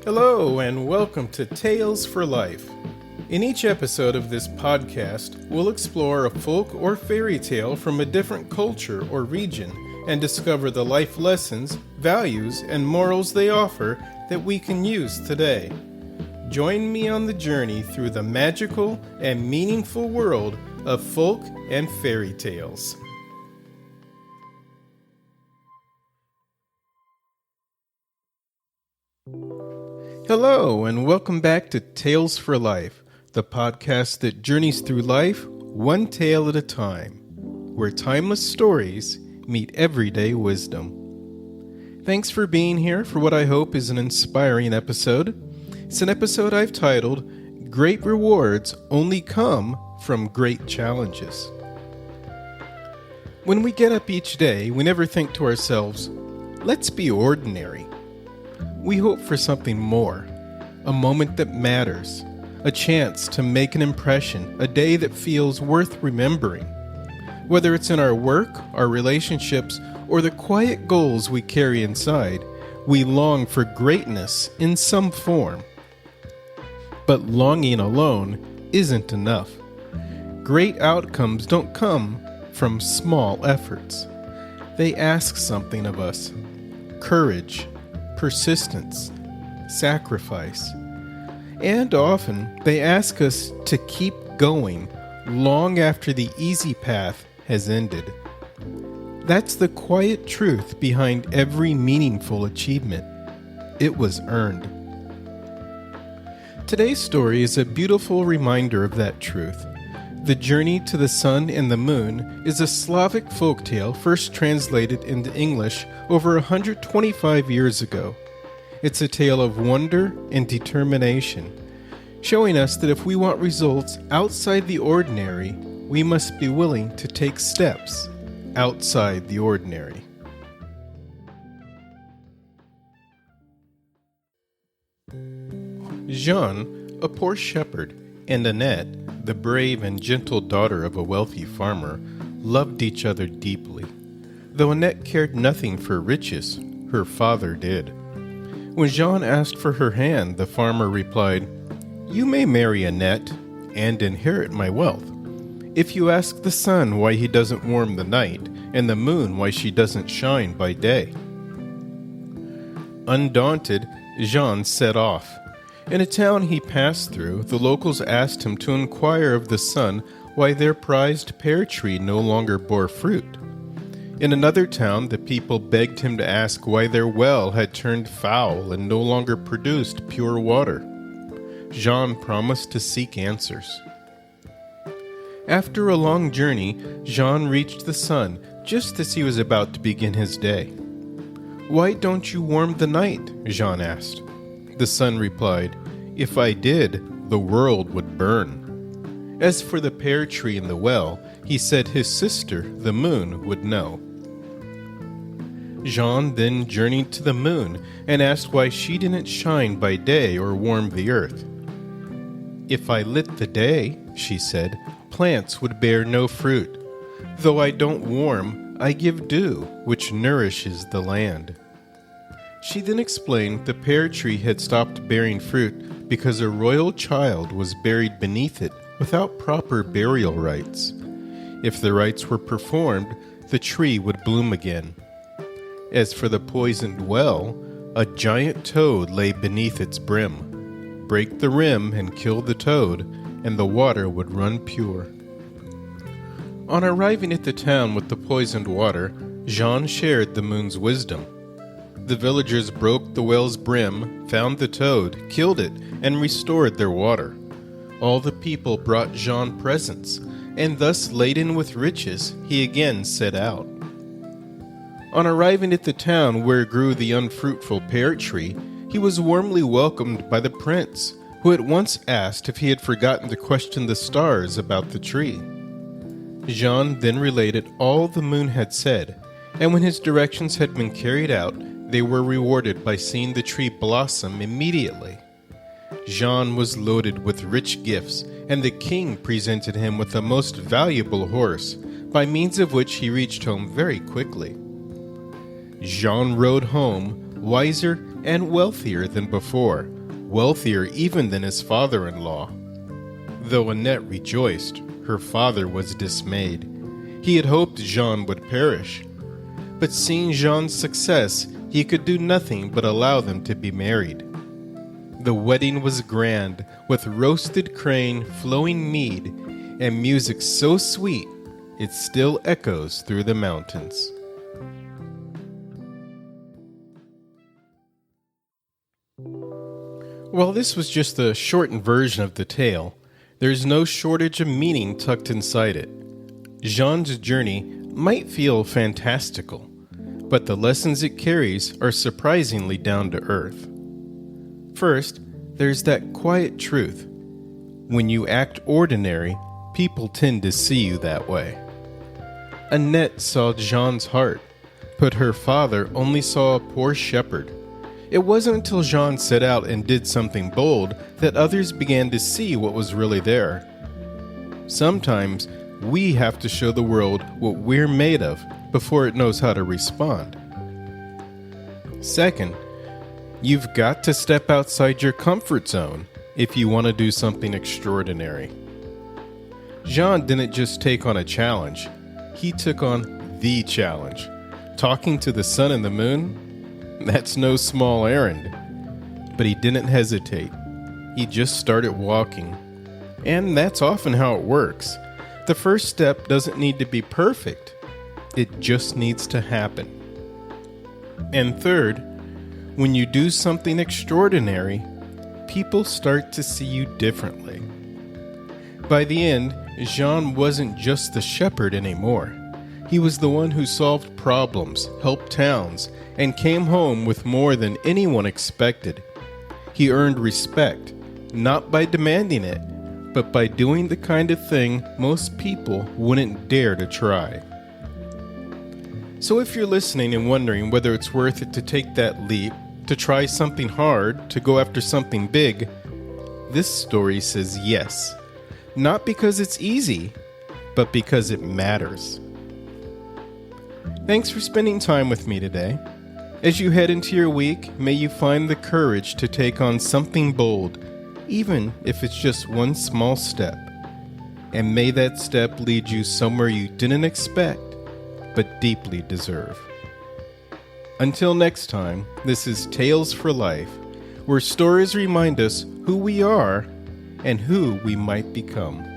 Hello, and welcome to Tales for Life. In each episode of this podcast, we'll explore a folk or fairy tale from a different culture or region and discover the life lessons, values, and morals they offer that we can use today. Join me on the journey through the magical and meaningful world of folk and fairy tales. Hello, and welcome back to Tales for Life, the podcast that journeys through life one tale at a time, where timeless stories meet everyday wisdom. Thanks for being here for what I hope is an inspiring episode. It's an episode I've titled, Great Rewards Only Come from Great Challenges. When we get up each day, we never think to ourselves, let's be ordinary. We hope for something more, a moment that matters, a chance to make an impression, a day that feels worth remembering. Whether it's in our work, our relationships, or the quiet goals we carry inside, we long for greatness in some form. But longing alone isn't enough. Great outcomes don't come from small efforts. They ask something of us: courage, persistence, sacrifice. And often they ask us to keep going long after the easy path has ended. That's the quiet truth behind every meaningful achievement. It was earned. Today's story is a beautiful reminder of that truth. The Journey to the Sun and the Moon is a Slavic folktale first translated into English over 125 years ago. It's a tale of wonder and determination, showing us that if we want results outside the ordinary, we must be willing to take steps outside the ordinary. Jean, a poor shepherd, and Annette, the brave and gentle daughter of a wealthy farmer, loved each other deeply. Though Annette cared nothing for riches, her father did. When Jean asked for her hand, the farmer replied, "You may marry Annette and inherit my wealth. If you ask the sun why he doesn't warm the night, and the moon why she doesn't shine by day." Undaunted, Jean set off. In a town he passed through, the locals asked him to inquire of the sun why their prized pear tree no longer bore fruit. In another town, the people begged him to ask why their well had turned foul and no longer produced pure water. Jean promised to seek answers. After a long journey, Jean reached the sun just as he was about to begin his day. "Why don't you warm the night?" Jean asked. The sun replied, "If I did, the world would burn." As for the pear tree in the well, he said his sister, the moon, would know. Jean then journeyed to the moon and asked why she didn't shine by day or warm the earth. "If I lit the day," she said, "plants would bear no fruit. Though I don't warm, I give dew, which nourishes the land." She then explained the pear tree had stopped bearing fruit because a royal child was buried beneath it without proper burial rites. If the rites were performed, the tree would bloom again. As for the poisoned well, a giant toad lay beneath its brim. Break the rim and kill the toad, and the water would run pure. On arriving at the town with the poisoned water, Jean shared the moon's wisdom. The villagers broke the well's brim, found the toad, killed it, and restored their water. All the people brought Jean presents, and thus laden with riches, he again set out. On arriving at the town where grew the unfruitful pear tree, he was warmly welcomed by the prince, who at once asked if he had forgotten to question the stars about the tree. Jean then related all the moon had said, and when his directions had been carried out, they were rewarded by seeing the tree blossom immediately. Jean was loaded with rich gifts, and the king presented him with a most valuable horse, by means of which he reached home very quickly. Jean rode home, wiser and wealthier than before, wealthier even than his father-in-law. Though Annette rejoiced, her father was dismayed. He had hoped Jean would perish. But seeing Jean's success, he could do nothing but allow them to be married. The wedding was grand, with roasted crane, flowing mead, and music so sweet it still echoes through the mountains. While this was just a shortened version of the tale, there's no shortage of meaning tucked inside it. Jean's journey might feel fantastical, but the lessons it carries are surprisingly down to earth. First, there's that quiet truth. When you act ordinary, people tend to see you that way. Annette saw Jean's heart, but her father only saw a poor shepherd. It wasn't until Jean set out and did something bold that others began to see what was really there. Sometimes we have to show the world what we're made of before it knows how to respond. Second, you've got to step outside your comfort zone if you want to do something extraordinary. Jean didn't just take on a challenge, he took on the challenge. Talking to the sun and the moon? That's no small errand. But he didn't hesitate. He just started walking. And that's often how it works. The first step doesn't need to be perfect. It just needs to happen. And third, when you do something extraordinary, people start to see you differently. By the end, Jean wasn't just the shepherd anymore. He was the one who solved problems, helped towns, and came home with more than anyone expected. He earned respect, not by demanding it, but by doing the kind of thing most people wouldn't dare to try. So if you're listening and wondering whether it's worth it to take that leap, to try something hard, to go after something big, this story says yes. Not because it's easy, but because it matters. Thanks for spending time with me today. As you head into your week, may you find the courage to take on something bold, even if it's just one small step. And may that step lead you somewhere you didn't expect, but deeply deserve. Until next time, this is Tales for Life, where stories remind us who we are and who we might become.